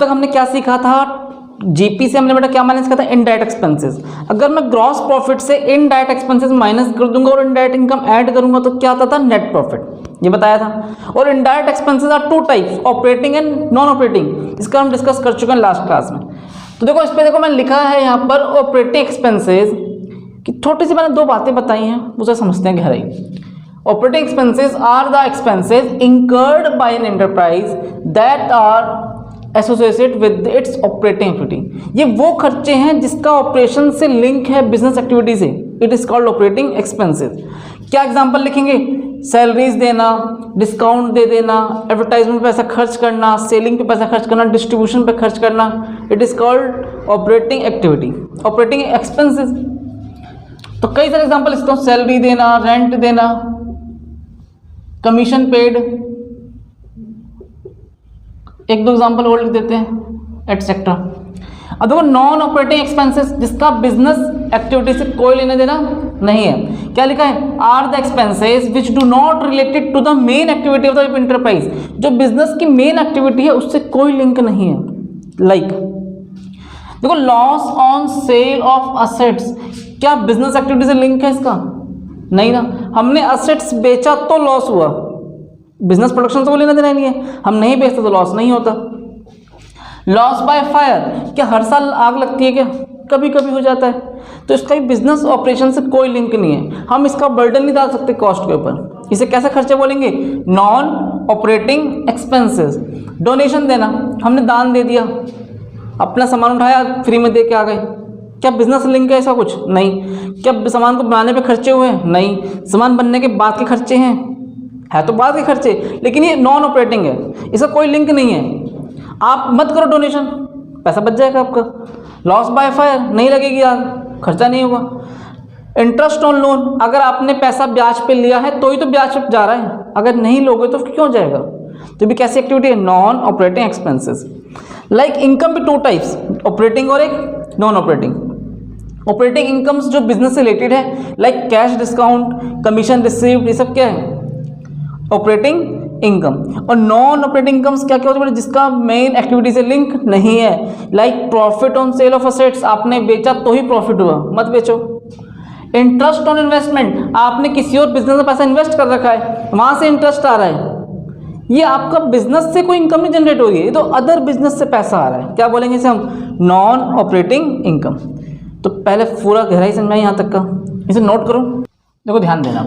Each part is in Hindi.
तक हमने क्या सीखा था, जीपी से हमने बेटा क्या माइनस किया था, इनडायरेक्ट एक्सपेंसेस। अगर मैं ग्रॉस प्रॉफिट से इनडायरेक्ट एक्सपेंसेस माइनस कर दूंगा और इनडायरेक्ट इनकम ऐड करूंगा तो क्या आता था, नेट प्रॉफिट, ये बताया था। और indirect expenses are two types, operating and non operating, इसका हम डिस्कस कर चुके हैं लास्ट क्लास में। तो देखो इस पर देखो मैंने लिखा है यहाँ पर ऑपरेटिंग एक्सपेंसेस की छोटी सी मैंने दो बातें बताई हैं, उसे समझते हैं गहराई। Operating expenses are the expenses incurred by an enterprise that are associated with its operating activity. ये वो खर्चे हैं जिसका ऑपरेशन से लिंक है बिजनेस एक्टिविटी से, it is called operating expenses. क्या एग्जांपल लिखेंगे, सैलरीज देना, डिस्काउंट दे देना, एडवर्टाइजमेंट पे पैसा खर्च करना, सेलिंग पे पैसा खर्च करना, डिस्ट्रीब्यूशन पे खर्च करना, it is called operating activity, operating expenses. तो कई सारे एग्जांपल लिखता हूँ, सैलरी देना, रेंट देना, कमीशन पेड, एक दो एग्जांपल और लिख देते हैं, एटसेट्रा। अब देखो नॉन ऑपरेटिंग एक्सपेंसेस जिसका बिजनेस एक्टिविटी से कोई लेना देना नहीं है, क्या लिखा है, are the expenses which do not related to the main activity of the enterprise, जो बिजनेस की मेन एक्टिविटी है उससे कोई लिंक नहीं है। लाइक देखो loss on sale of assets, क्या बिजनेस एक्टिविटी से लिंक है इसका, नहीं ना, हमने असेट्स बेचा तो लॉस हुआ, बिजनेस प्रोडक्शन से वो लेना देना नहीं है, हम नहीं बेचते तो लॉस नहीं होता। लॉस बाय फायर, क्या हर साल आग लगती है क्या, कभी कभी हो जाता है, तो इसका भी बिजनेस ऑपरेशन से कोई लिंक नहीं है, हम इसका बर्डन नहीं डाल सकते कॉस्ट के ऊपर, इसे कैसे खर्चे बोलेंगे, नॉन ऑपरेटिंग एक्सपेंसेस। डोनेशन देना, हमने दान दे दिया, अपना सामान उठाया फ्री में दे के आ गए, क्या बिजनेस लिंक है ऐसा कुछ, नहीं। क्या सामान को बनाने पे खर्चे हुए हैं, नहीं। सामान बनने के बाद के खर्चे हैं, है तो बाद के खर्चे, लेकिन ये नॉन ऑपरेटिंग है, इसका कोई लिंक नहीं है। आप मत करो डोनेशन, पैसा बच जाएगा आपका। लॉस बाय फायर, नहीं लगेगी आग, खर्चा नहीं होगा। इंटरेस्ट ऑन लोन, अगर आपने पैसा ब्याज पे लिया है तो ही तो ब्याज पे जा रहा है, अगर नहीं लोगे तो क्यों जाएगा, तो भी कैसी एक्टिविटी है, non operating expenses. Like income भी टू टाइप्स, ऑपरेटिंग और एक नॉन ऑपरेटिंग। ऑपरेटिंग इनकम्स जो बिजनेस से रिलेटेड है, like cash discount, commission received, ये सब क्या है, ऑपरेटिंग इनकम। और नॉन ऑपरेटिंग इनकम्स क्या क्या होती है, जिसका मेन एक्टिविटी से लिंक नहीं है, like profit on sale of assets, आपने बेचा तो ही प्रॉफिट हुआ, मत बेचो। इंटरेस्ट ऑन इन्वेस्टमेंट, आपने किसी और बिजनेस में पैसा इन्वेस्ट कर रखा है, वहां से इंटरेस्ट आ रहा है, ये आपका बिजनेस से कोई इनकम नहीं जनरेट हो रही है, ये तो अदर बिजनेस से पैसा आ रहा है, क्या बोलेंगे इसे हम, नॉन ऑपरेटिंग इनकम। तो पहले पूरा गहराई समझा यहाँ तक का, इसे नोट करो। देखो ध्यान देना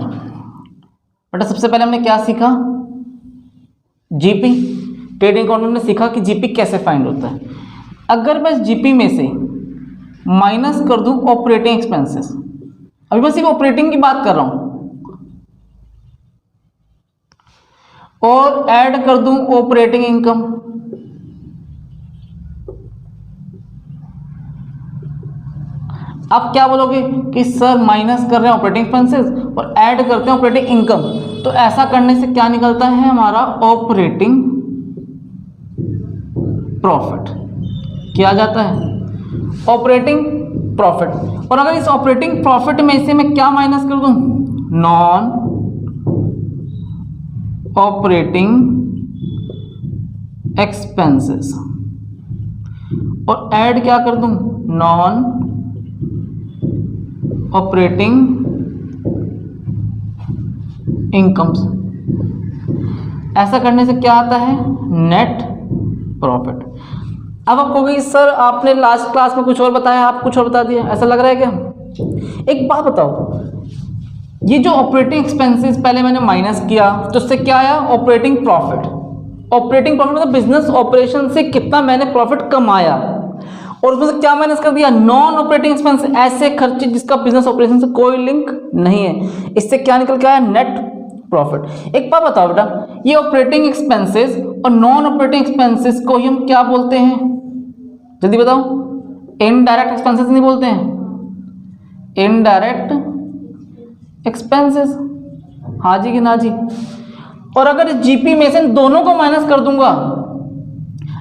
बेटा, सबसे पहले हमने क्या सीखा, जीपी, ट्रेडिंग अकाउंट में हमने सीखा कि जीपी कैसे फाइंड होता है। अगर मैं जीपी में से माइनस कर दूं ऑपरेटिंग एक्सपेंसेस, अभी मैं सिर्फ ऑपरेटिंग की बात कर रहा हूं, और ऐड कर दूं ऑपरेटिंग इनकम, आप क्या बोलोगे कि सर माइनस कर रहे हैं ऑपरेटिंग एक्सपेंसेस और ऐड करते हैं ऑपरेटिंग इनकम, तो ऐसा करने से क्या निकलता है हमारा, ऑपरेटिंग प्रॉफिट। क्या आ जाता है, ऑपरेटिंग प्रॉफिट। और अगर इस ऑपरेटिंग प्रॉफिट में से मैं क्या माइनस कर दूं, नॉन ऑपरेटिंग एक्सपेंसेस, और ऐड क्या कर दूं, नॉन ऑपरेटिंग इनकम्स। ऐसा करने से क्या आता है, नेट प्रॉफिट। अब आप कहोगे सर आपने लास्ट क्लास में कुछ और बताया, आप कुछ और बता दिया, ऐसा लग रहा है क्या। एक बात बताओ, ये जो ऑपरेटिंग एक्सपेंसेस पहले मैंने माइनस किया तो उससे क्या आया, ऑपरेटिंग प्रॉफिट। ऑपरेटिंग प्रॉफिट मतलब बिजनेस ऑपरेशन से कितना मैंने प्रॉफिट कमाया, और उसमें से क्या माइनस कर दिया, नॉन ऑपरेटिंग एक्सपेंस, ऐसे खर्चे जिसका बिजनेस ऑपरेशन से कोई लिंक नहीं है, इससे क्या निकल के आया, नेट प्रॉफिट। एक बात बताओ बेटा, ये ऑपरेटिंग एक्सपेंसेस और नॉन ऑपरेटिंग एक्सपेंसेस को ही हम क्या बोलते हैं, जल्दी बताओ, इनडायरेक्ट एक्सपेंसेस नहीं बोलते हैं, इनडायरेक्ट एक्सपेंसेस, हाँ जी कि ना जी। और अगर जीपी में से इन दोनों को माइनस कर दूंगा,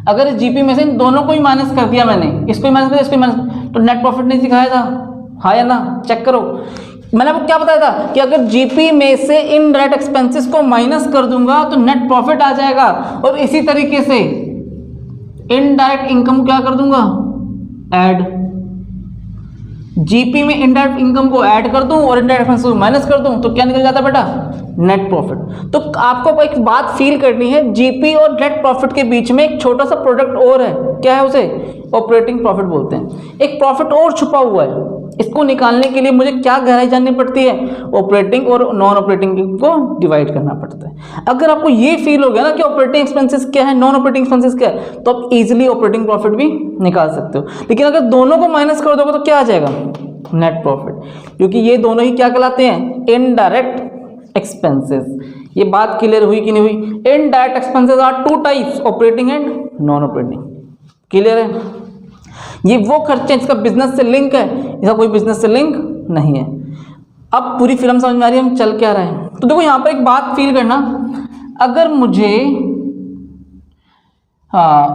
अगर जीपी में से इन दोनों को ही माइनस कर दिया मैंने, इसको ही माइनस कर दिया, इसको ही माइनस, तो नेट प्रॉफिट नहीं दिखाया था, हाँ या ना, चेक करो। मैंने आपको क्या बताया था कि अगर जीपी में से इनडायरेक्ट एक्सपेंसेस को माइनस कर दूंगा तो नेट प्रॉफिट आ जाएगा, और इसी तरीके से इनडायरेक्ट इनकम क्या कर दूंगा, ऐड। जीपी में इनडायरेक्ट इनकम को ऐड कर दूं और इनडायरेक्ट एक्सपेंस को माइनस कर दूं तो क्या निकल जाता है बेटा, नेट प्रॉफिट। तो आपको एक बात फील करनी है, जीपी और नेट प्रॉफिट के बीच में एक छोटा सा प्रोडक्ट और है, क्या है उसे ऑपरेटिंग प्रॉफिट बोलते हैं। एक प्रॉफिट और छुपा हुआ है, इसको निकालने के लिए मुझे क्या गहराई जाननी पड़ती है, ऑपरेटिंग और नॉन ऑपरेटिंग को डिवाइड करना पड़ता है। अगर आपको ये फील हो गया ना कि ऑपरेटिंग एक्सपेंसेस क्या है, नॉन ऑपरेटिंग एक्सपेंसेस क्या है, तो आप इजीली ऑपरेटिंग प्रॉफिट भी निकाल सकते हो। लेकिन अगर दोनों को माइनस कर दोगे तो क्या आ जाएगा, नेट प्रॉफिट, क्योंकि ये दोनों ही क्या कहलाते हैं, इनडायरेक्ट एक्सपेंसेस। ये बात क्लियर हुई कि नहीं हुई? Indirect expenses are two types, operating and non operating. Clear है? ये वो खर्चे जिसका बिजनेस से लिंक है, इसका कोई बिजनेस से लिंक नहीं है। अब पूरी फिल्म समझ में आ रही है हम चल क्या रहे हैं। तो देखो यहां पर एक बात फील करना, अगर मुझे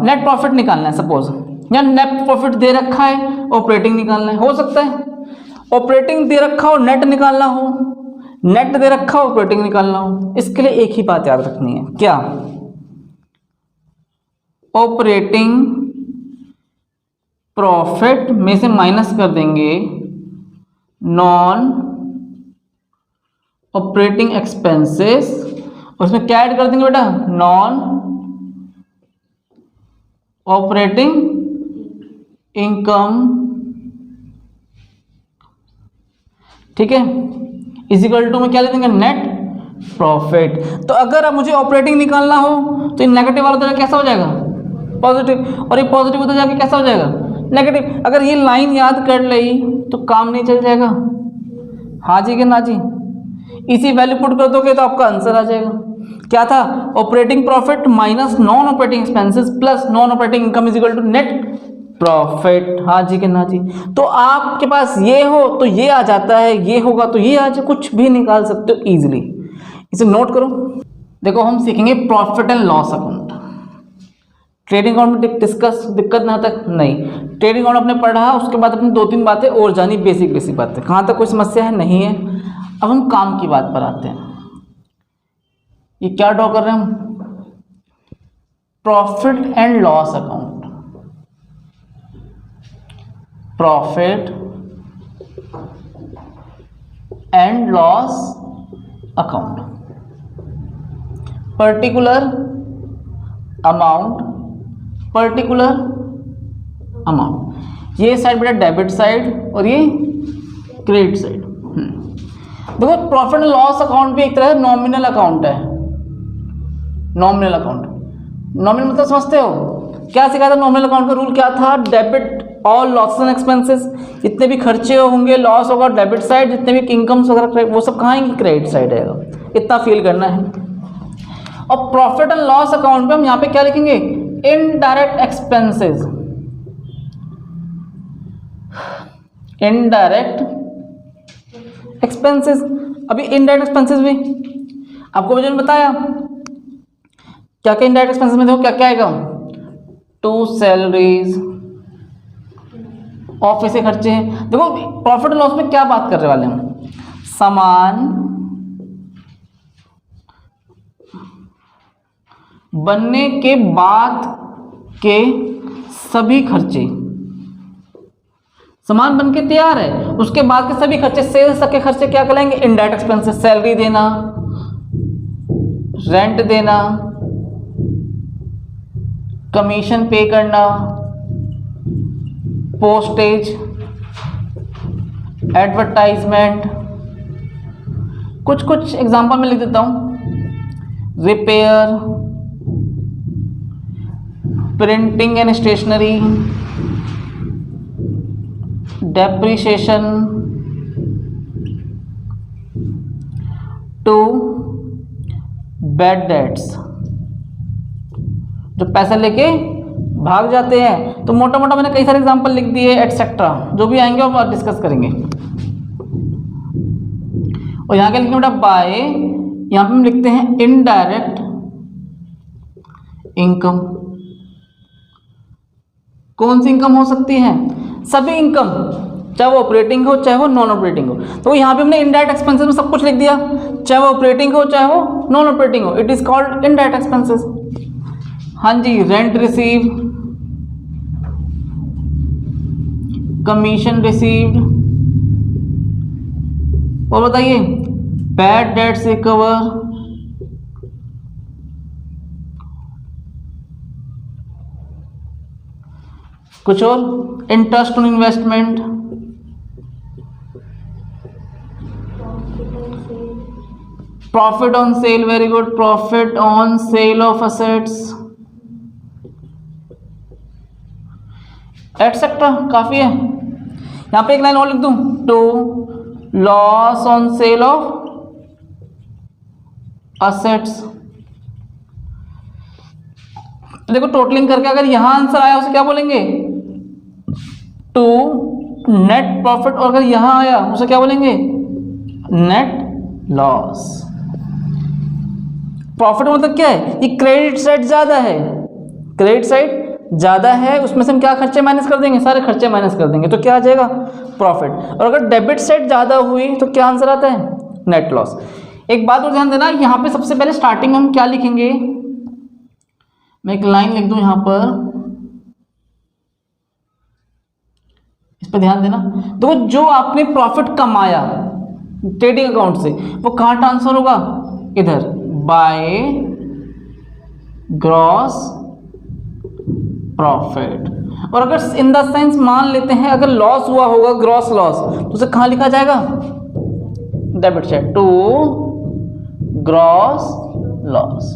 नेट प्रॉफिट निकालना है, सपोज या नेट प्रॉफिट दे रखा है, ऑपरेटिंग निकालना है, हो सकता है ऑपरेटिंग दे रखा हो नेट निकालना हो, नेट दे रखा हो ऑपरेटिंग निकालना हो। इसके लिए एक ही बात याद रखनी है, क्या, ऑपरेटिंग प्रॉफिट में से माइनस कर देंगे नॉन ऑपरेटिंग एक्सपेंसेस, और उसमें क्या ऐड कर देंगे बेटा, नॉन ऑपरेटिंग इनकम। ठीक है, इजिकल टू में क्या ले देंगे, नेट प्रॉफिट। तो अगर अब मुझे ऑपरेटिंग निकालना हो तो ये नेगेटिव वाला तरह कैसा हो जाएगा, पॉजिटिव, और ये पॉजिटिव उधर जाके कैसा हो जाएगा, नेगेटिव। अगर ये लाइन याद कर ली तो काम नहीं चल जाएगा, हाँ जी कि ना जी? इसी वैल्यू पुट कर दोगे तो आपका आंसर आ जाएगा। क्या था, operating profit minus non operating expenses plus non operating income is equal to net profit, हाँ जी कि ना जी? तो आपके पास ये हो तो ये आ जाता है, ये होगा तो ये आ जाए, कुछ भी निकाल सकते हो इजीली। इसे नोट करो। देखो हम सीखेंगे profit and loss account. Trading account में डिस्कस दिक्कत ना तक नहीं, ट्रेडिंग अकाउंट आपने पढ़ा, उसके बाद अपनी 2-3 बातें और जानी, बेसिक बातें, कहाँ तक कोई समस्या है, नहीं है। अब हम काम की बात पर आते हैं। ये क्या ड्रॉ कर रहे हैं हम, profit and loss account. Profit and loss account, particular amount, particular amount. ये साइड बेटा डेबिट साइड और ये क्रेडिट साइड। देखो प्रॉफिट एंड लॉस अकाउंट भी एक तरह से नॉमिनल अकाउंट है। नॉमिनल अकाउंट, नॉमिनल मतलब समझते हो, क्या सिखाया था नॉमिनल अकाउंट का रूल, क्या था, debit all losses and expenses, जितने भी खर्चे होंगे लॉस होगा डेबिट साइड, जितने भी इनकम्स वगैरह वो सब कहाँ आएंगे, क्रेडिट साइड आएगा। इतना फील करना है। और प्रॉफिट एंड लॉस अकाउंट पे हम यहाँ पे क्या लिखेंगे, इनडायरेक्ट एक्सपेंसेस, इनडायरेक्ट एक्सपेंसेस। अभी इनडायरेक्ट एक्सपेंसेस भी आपको मुझे बताया क्या क्या इनडायरेक्ट एक्सपेंसेस में, देखो क्या क्या आएगा, टू सैलरीज, ऑफिस के खर्चे हैं। देखो प्रॉफिट एंड लॉस में क्या बात कर रहे वाले हम, सामान बनने के बाद के सभी खर्चे, सामान बन के तैयार है उसके बाद के सभी खर्चे, सेल्स तक के खर्चे क्या कहलाएंगे, इनडायरेक्ट एक्सपेंसेस। सैलरी देना, रेंट देना, कमीशन पे करना, पोस्टेज, एडवर्टाइजमेंट। कुछ एग्जांपल में लिख देता हूं, repair, printing and stationery, depreciation, to bad debts, जो पैसा लेके भाग जाते हैं। तो मोटा मोटा मैंने कई सारे एग्जांपल लिख दिए, एटसेट्रा, जो भी आएंगे हम डिस्कस करेंगे। और यहाँ क्या लिखेंगे बेटा, बाय, यहाँ पे हम लिखते हैं इनडायरेक्ट इनकम। कौन सी इनकम हो सकती है, सभी इनकम, चाहे वो ऑपरेटिंग हो चाहे वो नॉन ऑपरेटिंग हो। तो यहाँ पे हमने इनडायरेक्ट एक्सपेंसेस में सब कुछ लिख दिया, चाहे वो ऑपरेटिंग हो चाहे वो नॉन ऑपरेटिंग हो, it is called indirect expenses. हाँ जी, रेंट रिसीव, कमीशन रिसीव्ड, और बताइए बैड डेट्स रिकवर, कुछ और, interest on investment, profit on sale, very good, profit on sale of assets, etcetera. काफी है। यहां पे एक लाइन और लिख दूं, to loss on sale of assets. देखो टोटलिंग करके अगर यहां आंसर आया उसे क्या बोलेंगे, टू नेट प्रॉफिट, और अगर यहां आया उसे क्या बोलेंगे, नेट लॉस। प्रॉफिट मतलब क्या है, ये क्रेडिट साइड ज्यादा है, क्रेडिट साइड ज्यादा है, उसमें से हम क्या खर्चे माइनस कर देंगे, सारे खर्चे माइनस कर देंगे, तो क्या आ जाएगा, प्रॉफिट। और अगर डेबिट साइड ज्यादा हुई तो क्या आंसर आता है, नेट लॉस। एक बात और ध्यान देना, यहाँ पे सबसे पहले स्टार्टिंग में हम क्या लिखेंगे, मैं एक लाइन लिख दूं यहां पर, इस पर ध्यान देना। तो जो आपने प्रॉफिट कमाया ट्रेडिंग अकाउंट से, वो कहां ट्रांसफर होगा, इधर, बाय ग्रॉस प्रॉफिट। और अगर इन द सेंस मान लेते हैं अगर लॉस हुआ होगा, ग्रॉस लॉस, तो उसे कहां लिखा जाएगा, debit side, to gross loss.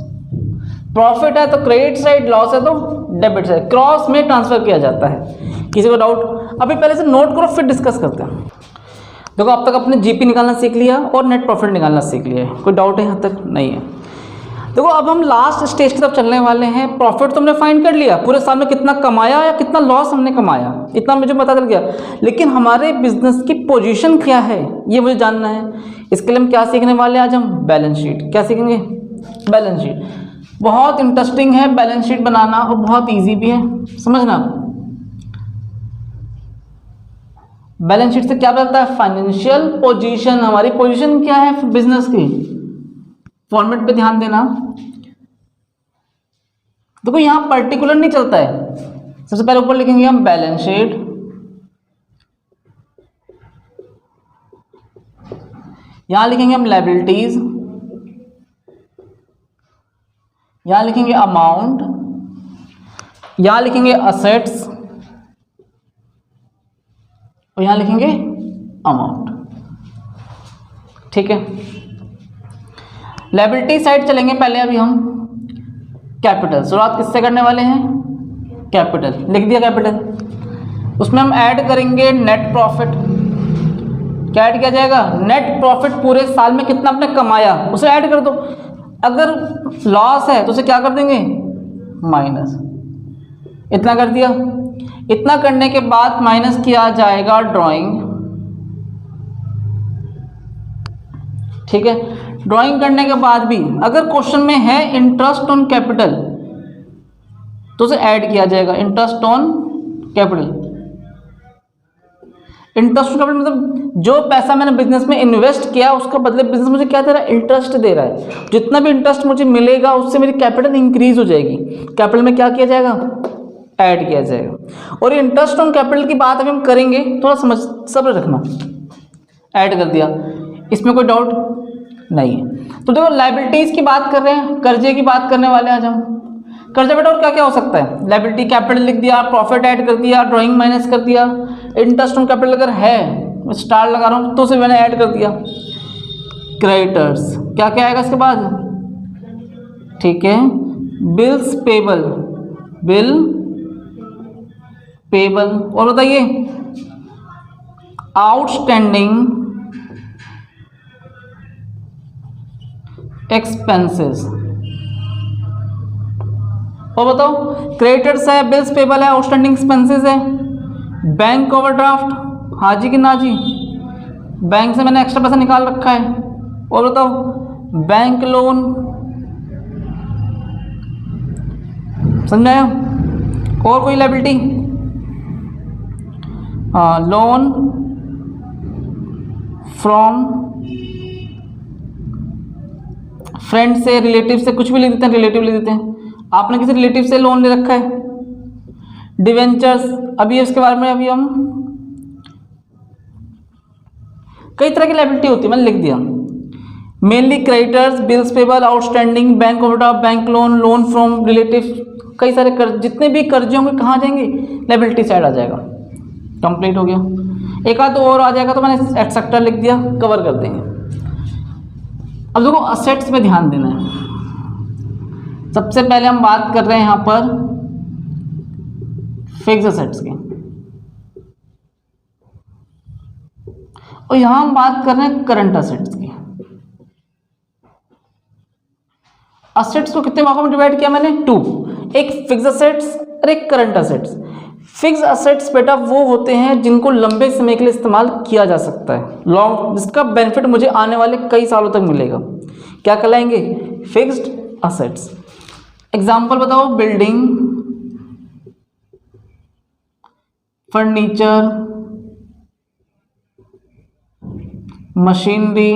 Profit है तो क्रेडिट साइड, लॉस है तो डेबिट साइड, क्रॉस में ट्रांसफर किया जाता है। किसी को डाउट, अभी पहले से नोट करो फिर डिस्कस करते हैं। देखो अब तक अपने जीपी निकालना सीख लिया और नेट प्रॉफिट निकालना सीख लिया है, कोई डाउट है यहाँ तक, नहीं है। देखो अब हम लास्ट स्टेज की तरफ चलने वाले हैं। प्रॉफिट तो हमने फाइंड कर लिया, पूरे साल में कितना कमाया या कितना लॉस हमने कमाया, इतना मुझे पता चल गया, लेकिन हमारे बिजनेस की पोजीशन क्या है ये मुझे जानना है। इसके लिए हम क्या सीखने वाले हैं आज, हम बैलेंस शीट। क्या सीखेंगे, बैलेंस शीट। बहुत इंटरेस्टिंग है बैलेंस शीट बनाना और बहुत इजी भी है, समझना। बैलेंस शीट से क्या पता है, फाइनेंशियल पोजीशन, हमारी पोजीशन क्या है बिजनेस की। फॉर्मेट पे ध्यान देना, देखो यहां पर्टिकुलर नहीं चलता है। सबसे पहले ऊपर लिखेंगे हम बैलेंस शीट, यहां लिखेंगे हम लायबिलिटीज, यहां लिखेंगे अमाउंट, यहां लिखेंगे असेट्स, और यहां लिखेंगे अमाउंट। ठीक है, लायबिलिटी साइड चलेंगे पहले अभी हम। कैपिटल, शुरुआत किससे करने वाले हैं, कैपिटल, लिख दिया कैपिटल। उसमें हम ऐड करेंगे नेट प्रॉफिट। क्या ऐड किया जाएगा, नेट प्रॉफिट, पूरे साल में कितना आपने कमाया उसे ऐड कर दो। अगर लॉस है तो उसे क्या कर देंगे, माइनस। इतना कर दिया, इतना करने के बाद माइनस किया जाएगा ड्राइंग। ठीक है, ड्राइंग करने के बाद भी अगर क्वेश्चन में है इंटरेस्ट ऑन कैपिटल तो उसे ऐड किया जाएगा, interest on capital. Interest on capital मतलब जो पैसा मैंने बिजनेस में इन्वेस्ट किया उसका बदले बिजनेस मुझे क्या दे रहा है, इंटरेस्ट दे रहा है। जितना भी इंटरेस्ट मुझे मिलेगा उससे मेरी कैपिटल इंक्रीज हो जाएगी। कैपिटल में क्या किया जाएगा, ऐड किया जाएगा। और इंटरेस्ट ऑन कैपिटल की बात अभी हम करेंगे, थोड़ा समझ सब्र रखना। ऐड कर दिया, इसमें कोई डाउट नहीं है। तो देखो लायबिलिटीज की बात कर रहे हैं, कर्जे की बात करने वाले हैं आज हम। कर्जा बेटा और क्या क्या हो सकता है, लायबिलिटी, कैपिटल लिख दिया, प्रॉफिट ऐड कर दिया, ड्राइंग माइनस कर दिया, इंटरेस्ट ऑन कैपिटल अगर है, स्टार लगा रहा हूँ तो उसे मैंने ऐड कर दिया। क्रेडिटर्स, क्या क्या आएगा इसके बाद, ठीक है, बिल्स पेबल, बिल पेबल, और बताइए आउटस्टैंडिंग एक्सपेंसेस। और बताओ, क्रेडिटर्स है, बिल्स पेबल है, आउटस्टैंडिंग एक्सपेंसेस है, बैंक ओवरड्राफ्ट, हाँ जी कि ना जी, बैंक से मैंने एक्स्ट्रा पैसा निकाल रखा है। और बताओ, बैंक लोन, समझ आया। और कोई लायबिलिटी, हाँ, लोन फ्रॉम फ्रेंड से, रिलेटिव से, कुछ भी लिख देते हैं, रिलेटिव लिख देते हैं। आपने किसी रिलेटिव से लोन ले रखा है। डिवेंचर्स, अभी इसके बारे में अभी हम कई तरह की लायबिलिटी होती है, मैंने लिख दिया। Mainly creditors, bills payable, outstanding, bank overdraft, bank loan, loan from relative, कई सारे कर्ज, जितने भी कर्जे होंगे कहाँ जाएंगे, लायबिलिटी साइड आ जाएगा। कंप्लीट हो गया। एक आध और आ जाएगा तो मैंने एटसेट्रा लिख दिया, कवर कर देंगे। अब देखो असेट्स में ध्यान देना है। सबसे पहले हम बात कर रहे हैं यहाँ पर फिक्स असेट्स की, और यहां हम बात कर रहे हैं करंट असेट्स की। असेट्स को कितने भागों में डिवाइड किया मैंने, 2, एक फिक्स असेट्स और एक करंट असेट्स। फिक्स असेट्स बेटा वो होते हैं जिनको लंबे समय के लिए इस्तेमाल किया जा सकता है, लॉन्ग, जिसका बेनिफिट मुझे आने वाले कई सालों तक मिलेगा, क्या कहलाएंगे, फिक्स्ड असेट्स। एग्जाम्पल बताओ, building, furniture, machinery,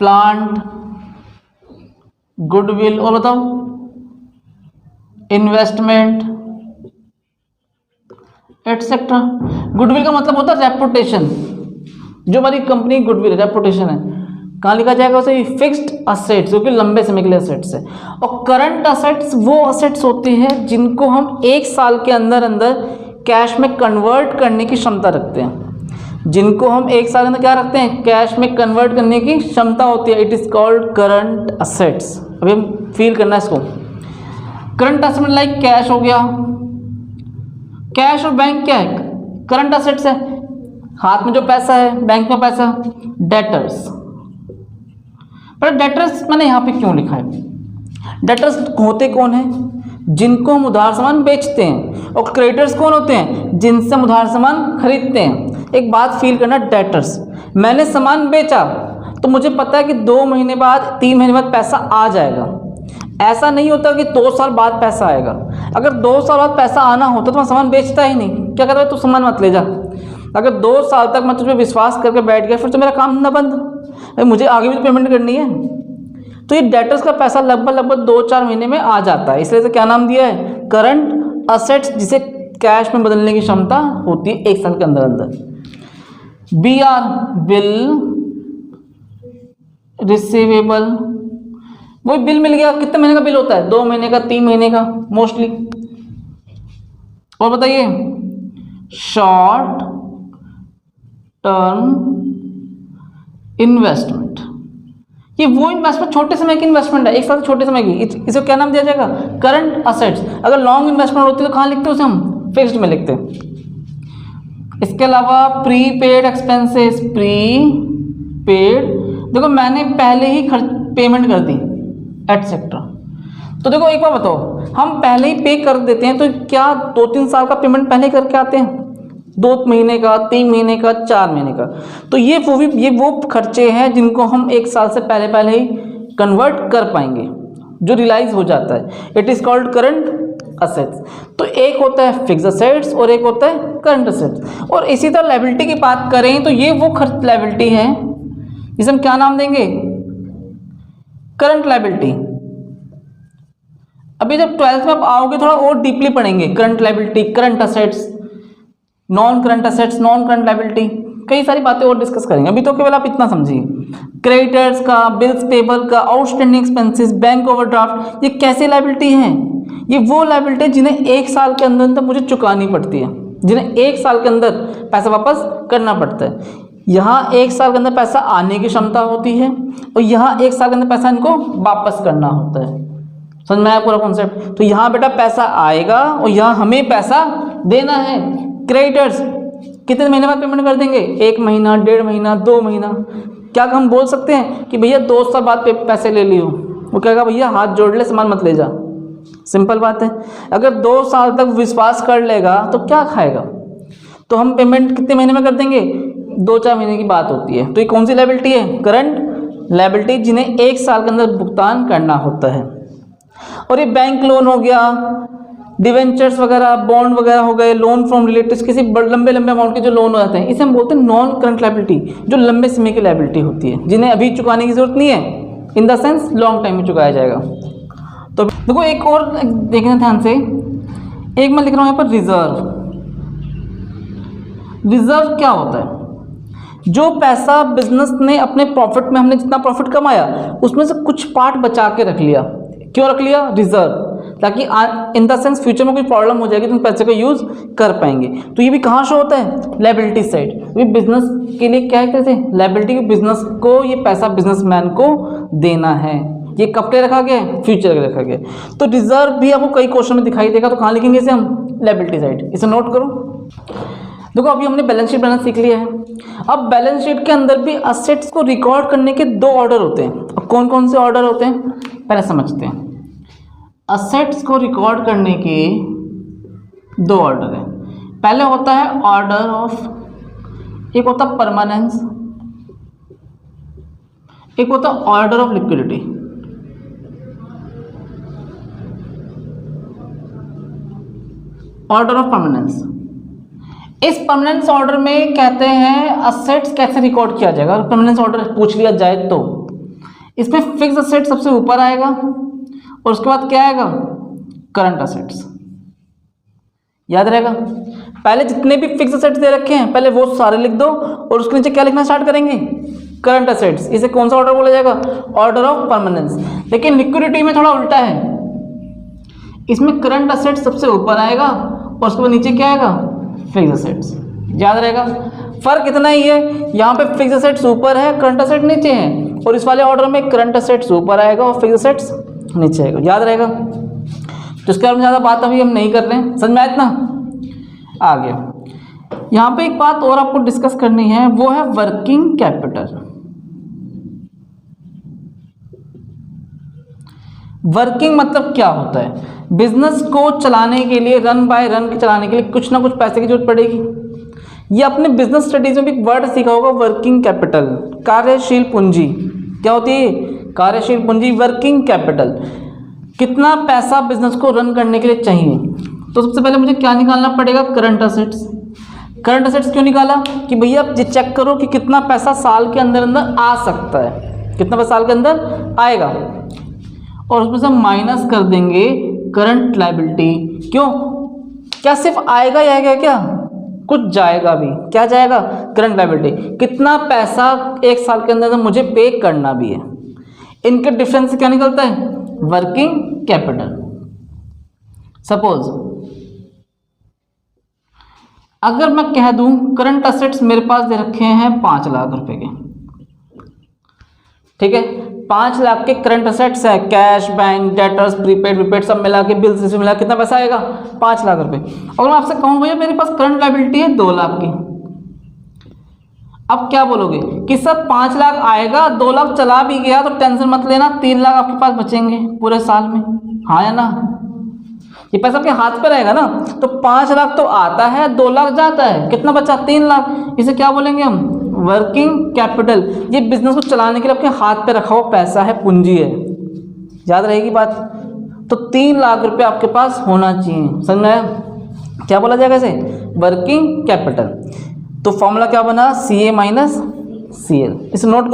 plant, goodwill, और बताओ इन्वेस्टमेंट एटसेट्रा। गुडविल का मतलब होता है रेपुटेशन, जो हमारी कंपनी गुडविल रेपुटेशन है, कहाँ लिखा जाएगा उसे, फिक्स्ड असेट्स, जो कि लंबे समय के लिए असेट्स है। और करंट असेट्स वो असेट्स होते हैं जिनको हम 1 साल के अंदर अंदर कैश में कन्वर्ट करने की क्षमता रखते हैं, जिनको हम 1 साल के अंदर क्या रखते हैं, कैश में कन्वर्ट करने की क्षमता होती है। It is called current assets. अभी हम फील करना है इसको। करंट असेट लाइक कैश हो गया, कैश और बैंक क्या है, करंट असेट्स है, हाथ में जो पैसा है, बैंक में पैसा। डेटर्स, पर डेटर्स मैंने यहाँ पे क्यों लिखा है, डेटर्स होते कौन है, जिनको हम उधार सामान बेचते हैं, और क्रेडिटर्स कौन होते हैं, जिनसे हम उधार सामान खरीदते हैं। एक बात फील करना, डेटर्स, मैंने सामान बेचा तो मुझे पता है कि 2 महीने बाद, 3 महीने बाद पैसा आ जाएगा। ऐसा नहीं होता कि 2 साल बाद पैसा आएगा। अगर 2 साल बाद पैसा आना होता तो मैं सामान बेचता ही नहीं, क्या कहता है, तू सामान मत ले जा। अगर 2 साल तक मैं तुझे विश्वास करके बैठ गया, फिर तो मेरा काम धंधा बंद, मुझे आगे भी तो पेमेंट करनी है। तो ये डेटर्स का पैसा लगभग 2-4 महीने में आ जाता है, इसलिए तो क्या नाम दिया है, करंट असेट्स, जिसे कैश में बदलने की क्षमता होती है 1 साल के अंदर अंदर। BR, बिल, रिसीवेबल, वही बिल मिल गया, कितने महीने का बिल होता है, 2 महीने का, 3 महीने का मोस्टली। और बताइए, शॉर्ट टर्म इन्वेस्टमेंट, ये वो इन्वेस्टमेंट छोटे समय की इन्वेस्टमेंट है, 1 साल से छोटे समय की, इसे क्या नाम दिया जाएगा, करंट असेट्स। अगर लॉन्ग इन्वेस्टमेंट होती है तो कहाँ लिखते हैं उसे हम, फिक्स्ड में लिखते हैं। इसके अलावा प्रीपेड एक्सपेंसेस, प्रीपेड, देखो मैंने पहले ही पेमेंट कर दी एटसेट्रा। तो देखो एक बार बताओ, हम पहले ही पे कर देते हैं तो क्या 2-3 साल का पेमेंट पहले करके आते हैं, 2 महीने का, 3 महीने का, 4 महीने का। तो ये वो खर्चे हैं जिनको हम 1 साल से पहले ही कन्वर्ट कर पाएंगे, जो रियलाइज हो जाता है। It is called current assets. तो एक होता है फिक्स असेट्स और एक होता है करंट असेट्स। और इसी तरह लायबिलिटी की बात करें तो ये वो खर्च लायबिलिटी है जिसे हम क्या नाम देंगे, करंट लायबिलिटी। अभी जब 12th में आप आओगे थोड़ा और डीपली पढ़ेंगे, current liability, current assets, non current assets, non current liability, कई सारी बातें और डिस्कस करेंगे। अभी तो केवल आप इतना समझिए, क्रेडिटर्स का, बिल्स पेबल का, आउटस्टैंडिंग एक्सपेंसेस, बैंक ओवरड्राफ्ट, ये कैसे लायबिलिटी हैं, ये वो लायबिलिटी जिन्हें 1 साल के अंदर अंदर मुझे चुकानी पड़ती है, जिन्हें 1 साल के अंदर पैसा वापस करना पड़ता है। यहाँ 1 साल के अंदर पैसा आने की क्षमता होती है और यहाँ 1 साल के अंदर पैसा इनको वापस करना होता है। समझ में आया पूरा कॉन्सेप्ट। तो यहाँ बेटा पैसा आएगा और यहाँ हमें पैसा देना है। क्रेडिटर्स कितने महीने बाद पेमेंट कर देंगे, 1 महीना, 1.5 महीना, 2 महीना। क्या हम बोल सकते हैं कि भैया 2 साल बाद पैसे ले लियो, वो कहेगा भैया हाथ जोड़ ले, सामान मत ले जा। सिंपल बात है। अगर 2 साल तक विश्वास कर लेगा तो क्या खाएगा। तो हम पेमेंट कितने महीने में कर देंगे, 2-4 महीने की बात होती है। तो ये कौन सी लायबिलिटी है, करंट लायबिलिटी, जिन्हें 1 साल के अंदर भुगतान करना होता है। और ये बैंक लोन हो गया, डिवेंचर्स वगैरह, बॉन्ड वगैरह हो गए, लोन फ्रॉम रिलेटिव्स, किसी लंबे अमाउंट के जो लोन हो जाते हैं, इसे हम बोलते हैं नॉन करंट लायबिलिटी, जो लंबे समय की लायबिलिटी होती है, जिन्हें अभी चुकाने की जरूरत नहीं है, in the sense long time में चुकाया जाएगा। तो देखो एक और देखना ध्यान से, एक मैं लिख रहा हूँ यहाँ पर रिजर्व। रिजर्व क्या होता है? जो पैसा बिजनेस ने अपने प्रॉफिट में, हमने जितना प्रॉफिट कमाया उसमें से कुछ पार्ट बचा के रख लिया। क्यों रख लिया? रिजर्व, ताकि इन द सेंस फ्यूचर में कोई प्रॉब्लम हो जाएगी तो उन पैसे को यूज कर पाएंगे। तो ये भी कहाँ शो होता है? Liability side. ये बिजनेस के लिए क्या है, कैसे लायबिलिटी की, बिजनेस को ये पैसा बिजनेसमैन को देना है। ये कब के रखा गया है? फ्यूचर के रखा गया है। तो रिजर्व भी आपको कई क्वेश्चन में दिखाई देगा, तो कहाँ लिखेंगे इसे हम? Liability side. इसे नोट करो। देखो अभी हमने बैलेंस शीट बनाना सीख लिया है। अब बैलेंस शीट के अंदर भी असेट्स को रिकॉर्ड करने के दो ऑर्डर होते हैं। अब कौन कौन से ऑर्डर होते हैं पहले समझते हैं। असेट्स को रिकॉर्ड करने के दो ऑर्डर हैं। पहले होता है ऑर्डर ऑफ, एक होता है परमानेंस, एक होता है order of liquidity. Order of permanence, इस परमानेंस ऑर्डर में कहते हैं असेट्स कैसे रिकॉर्ड किया जाएगा। अगर परमानेंस ऑर्डर पूछ लिया जाए तो इसमें फिक्स असेट सबसे ऊपर आएगा और उसके बाद क्या आएगा? Current assets. याद रहेगा, पहले जितने भी फिक्स असेट्स दे रखे हैं पहले वो सारे लिख दो और उसके नीचे क्या लिखना स्टार्ट करेंगे? Current assets. इसे कौन सा ऑर्डर बोला जाएगा? Order of permanence. लेकिन लिक्विडिटी में थोड़ा उल्टा है, इसमें करंट असेट्स सबसे ऊपर आएगा और उसके बाद नीचे क्या आएगा? Fix assets. याद रहेगा, फर्क इतना ही है, यहाँ पे फिक्स असेट्स ऊपर है, करंट असेट नीचे है, और इस वाले ऑर्डर में करंट असेट्स ऊपर आएगा और फिक्स असेट्स नीचे आएगा। याद रहेगा। तो इसके बारे में ज़्यादा बात अभी हम नहीं कर रहे हैं, समझ में आया इतना? आगे यहाँ पे एक बात और आपको डिस्कस करनी है, वो है वर्किंग कैपिटल। वर्किंग मतलब क्या होता है? बिजनेस को चलाने के लिए, रन बाय रन चलाने के लिए कुछ ना कुछ पैसे की जरूरत पड़ेगी। ये अपने बिजनेस स्टडीज में भी एक वर्ड सीखा होगा, वर्किंग कैपिटल, कार्यशील पूंजी। क्या होती है? कार्यशील पूंजी, वर्किंग कैपिटल। कितना पैसा बिजनेस को रन करने के लिए चाहिए? तो सबसे पहले मुझे क्या निकालना पड़ेगा? Current assets. करंट असेट्स क्यों निकाला? कि भैया आप ये चेक करो कि कितना पैसा साल के अंदर अंदर आ सकता है, कितना पैसा साल के अंदर आएगा, और उसमें से हम माइनस कर देंगे करंट लायबिलिटी। क्यों? क्या सिर्फ आएगा ही आएगा क्या? कुछ जाएगा भी। क्या जाएगा? Current liability. कितना पैसा एक साल के अंदर मुझे पे करना भी है। इनके डिफरेंस से क्या निकलता है? Working capital. सपोज अगर मैं कह दूं करंट असेट्स मेरे पास दे रखे हैं 5 लाख रुपए के, ठीक है, 5 लाख के करंट असेट्स है, कैश, बैंक, डेटर्स, प्रीपेड सब मिला के, बिल्स से मिला कितना पैसा आएगा? 5 लाख रुपए। अगर मैं आपसे कहूँ भैया मेरे पास करंट लायबिलिटी है 2 लाख की, अब क्या बोलोगे कि सर 5 लाख आएगा, 2 लाख चला भी गया तो टेंशन मत लेना, 3 लाख आपके पास बचेंगे पूरे साल में। हाँ या ना? ये पैसा आपके हाथ पे रहेगा ना। तो 5 लाख तो आता है, 2 लाख जाता है, कितना बचा? 3 लाख। इसे क्या बोलेंगे हम? Working capital. ये बिजनेस को चलाने के लिए आपके हाथ पे रखा हुआ पैसा है, पूंजी है। याद रहेगी बात। तो 3 लाख रुपए आपके पास होना चाहिए। समझ में आया? क्या बोला जाएगा इसे? Working capital. तो फॉर्मूला क्या बना? CA minus CL। इसे नोट करो।